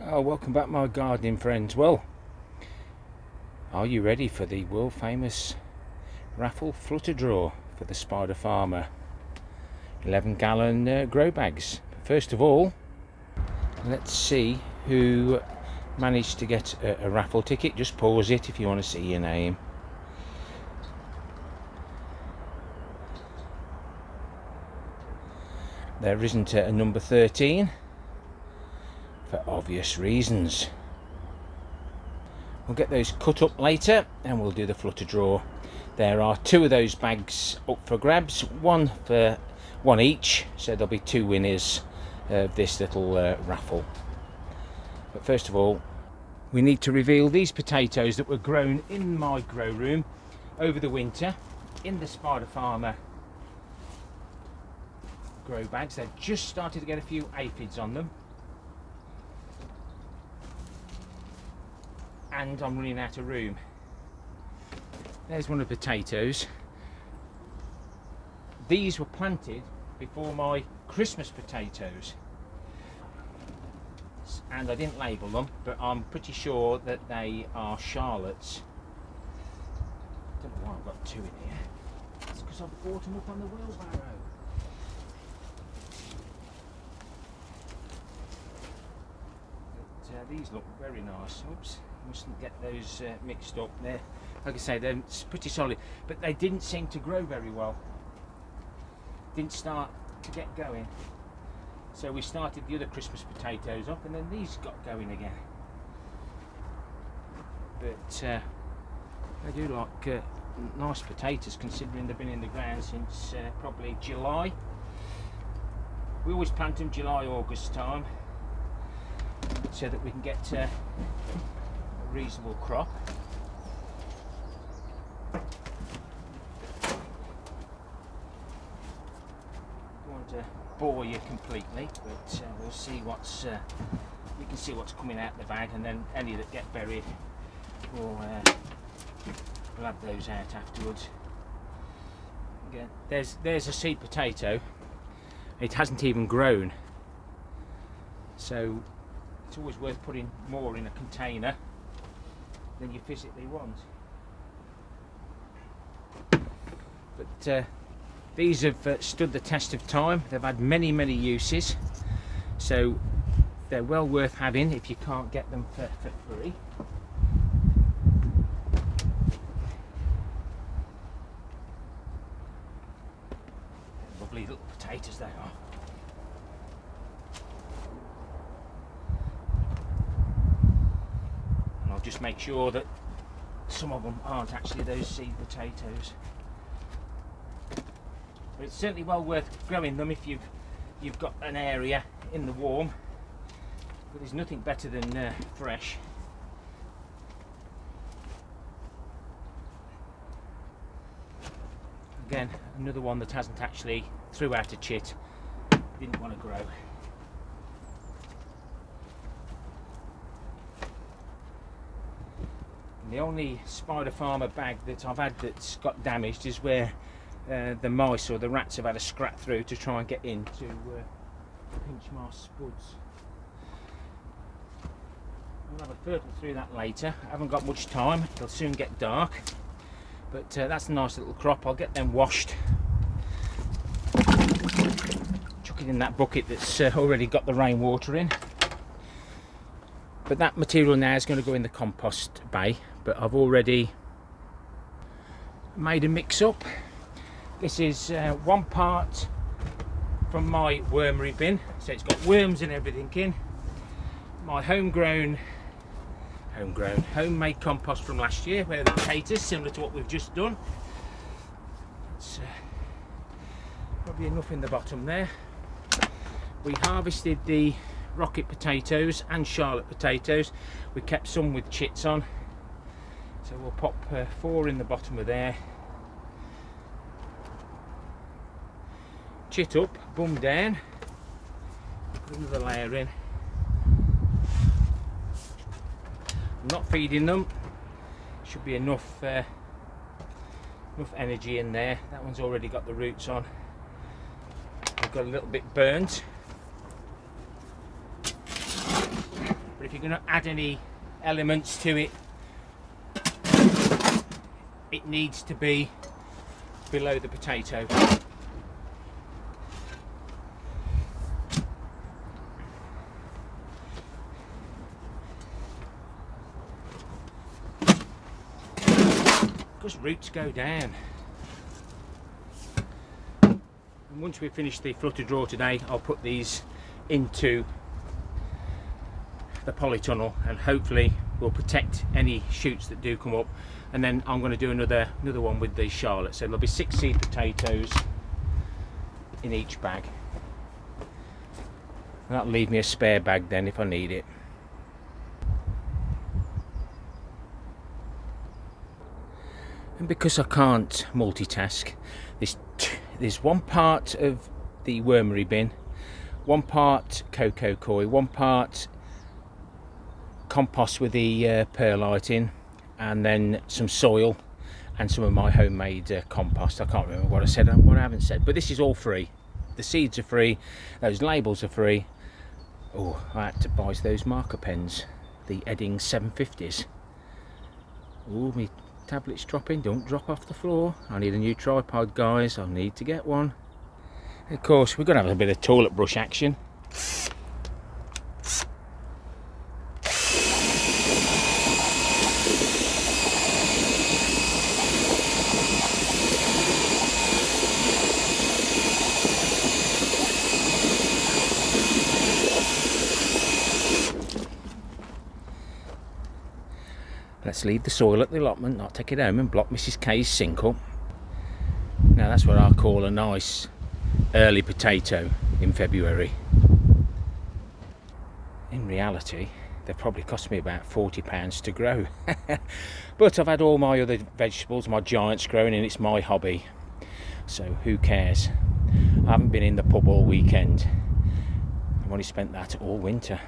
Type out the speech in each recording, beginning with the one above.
Oh, welcome back my gardening friends. Well, are you ready for the world famous Raffle Flutter draw for the Spider Farmer 11-gallon grow bags? First of all, let's see who managed to get a raffle ticket. Just pause it if you want to see your name. There isn't a number 13 for obvious reasons. We'll get those cut up later and we'll do the flutter draw. There are 2 of those bags up for grabs, one each, so there'll be 2 winners of this little raffle. But first of all, we need to reveal these potatoes that were grown in my grow room over the winter in the Spider Farmer grow bags. They've just started to get a few aphids on them, and I'm running out of room. There's one of the potatoes. These were planted before my Christmas potatoes, and I didn't label them, but I'm pretty sure that they are Charlottes. I don't know why I've got 2 in here. It's because I've brought them up on the wheelbarrow. But, these look very nice. Oops, mustn't get those mixed up there. Like I say, they're pretty solid, but they didn't seem to grow very well. Didn't start to get going. So we started the other Christmas potatoes up, and then these got going again. But they do like nice potatoes, considering they've been in the ground since probably July. We always plant them July, August time, so that we can get a reasonable crop. I won't bore you completely, but we'll see what's we can see what's coming out the bag, and then any that get buried we'll add those out afterwards. Again, there's a seed potato. It hasn't even grown, so it's always worth putting more in a container than you physically want. But these have stood the test of time. They've had many uses, so they're well worth having if you can't get them for free. Lovely little potatoes they are. And I'll just make sure that some of them aren't actually those seed potatoes. But it's certainly well worth growing them if you've got an area in the warm. But there's nothing better than fresh. Again, another one that hasn't actually threw out a chit, didn't want to grow. And the only Spider Farmer bag that I've had that's got damaged is where the mice or the rats have had a scrap through to try and get in to pinch my spuds. We'll have a further through that later. I haven't got much time, it'll soon get dark. But that's a nice little crop. I'll get them washed. Chuck it in that bucket that's already got the rainwater in. But that material now is going to go in the compost bay. But I've already made a mix up. This is 1 part from my wormery bin, so it's got worms and everything in. My homemade compost from last year, where the potatoes, similar to what we've just done. It's probably enough in the bottom there. We harvested the rocket potatoes and Charlotte potatoes. We kept some with chits on, so we'll pop 4 in the bottom of there. Chit up, bum down, put another layer in. I'm not feeding them. Should be enough energy in there. That one's already got the roots on. I've got a little bit burnt. but if you're going to add any elements to it, it needs to be below the potato. Because roots go down. And once we finish the flutter drawer today, I'll put these into the polytunnel and hopefully we'll protect any shoots that do come up. And then I'm going to do another one with these Charlotte. So there'll be 6 seed potatoes in each bag. And that'll leave me a spare bag then if I need it. And because I can't multitask, there's one part of the wormery bin, one part cocoa coir, one part compost with the perlite in, and then some soil and some of my homemade compost. I can't remember what I said and what I haven't said, but this is all free. The seeds are free, those labels are free. Oh, I had to buy those marker pens, the Edding 750s. Oh, me tablet's dropping, don't drop off the floor. I need a new tripod, guys, I need to get one. Of course, we're going to have a bit of toilet brush action. Let's leave the soil at the allotment, not take it home and block Mrs. K's sink up. Now that's what I call a nice early potato in February. In reality, they probably cost me about £40 to grow. But I've had all my other vegetables, my giants growing, and it's my hobby. So who cares? I haven't been in the pub all weekend. I've only spent that all winter.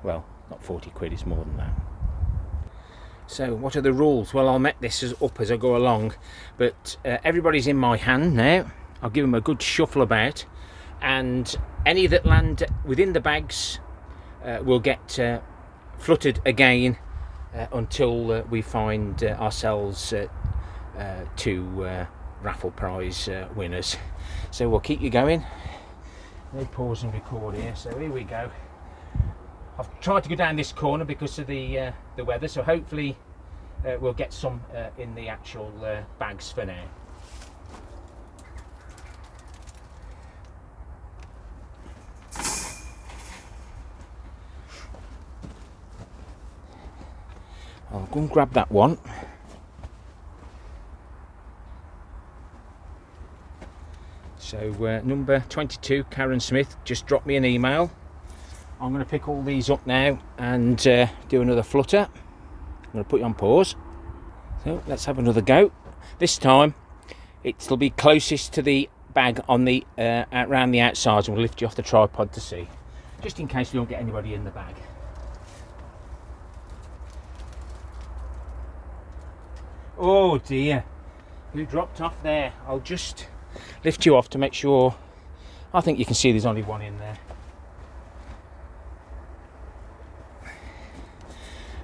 Well, not 40 quid, it's more than that. So what are the rules? Well, I'll make this up as I go along, but everybody's in my hand now. I'll give them a good shuffle about, and any that land within the bags will get fluttered again until we find ourselves 2 raffle prize winners. So we'll keep you going. Let me pause and record here. So here we go. I've tried to go down this corner because of the weather, so hopefully we'll get some in the actual bags for now. I'll go and grab that one. So number 22, Karen Smith, just dropped me an email. I'm going to pick all these up now and do another flutter. I'm going to put you on pause. So let's have another go. This time it'll be closest to the bag on the around the outside, and we'll lift you off the tripod to see, just in case we don't get anybody in the bag. Oh dear, who dropped off there? I'll just lift you off to make sure. I think you can see there's only one in there.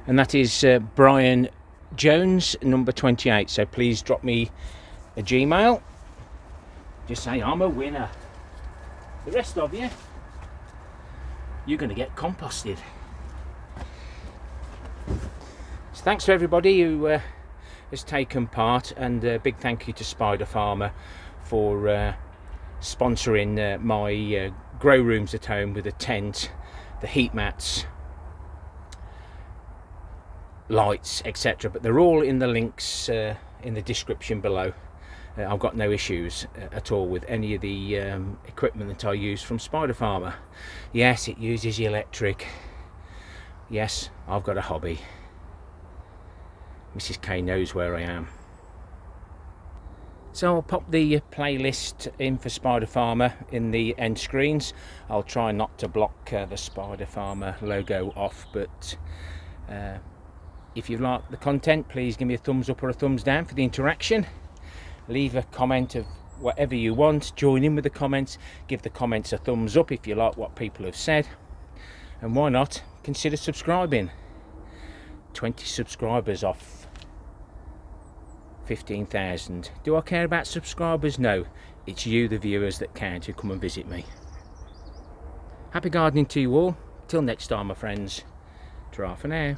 And that is Brian Jones, number 28. So please drop me a Gmail. Just say I'm a winner. The rest of you, you're going to get composted. So thanks to everybody who has taken part, and a big thank you to Spider Farmer for sponsoring my grow rooms at home with a tent, the heat mats, lights, etc. But they're all in the links in the description below. I've got no issues at all with any of the equipment that I use from Spider Farmer. Yes, it uses electric. Yes, I've got a hobby. Mrs. K knows where I am. So I'll pop the playlist in for Spider Farmer in the end screens. I'll try not to block the Spider Farmer logo off, but if you like the content, please give me a thumbs up or a thumbs down for the interaction. Leave a comment of whatever you want, join in with the comments, give the comments a thumbs up if you like what people have said, And why not consider subscribing? 20 subscribers off 15,000. Do I care about subscribers? No, it's you, the viewers, that count, who come and visit me. Happy gardening to you all. Till next time, my friends. Ta-ra for now.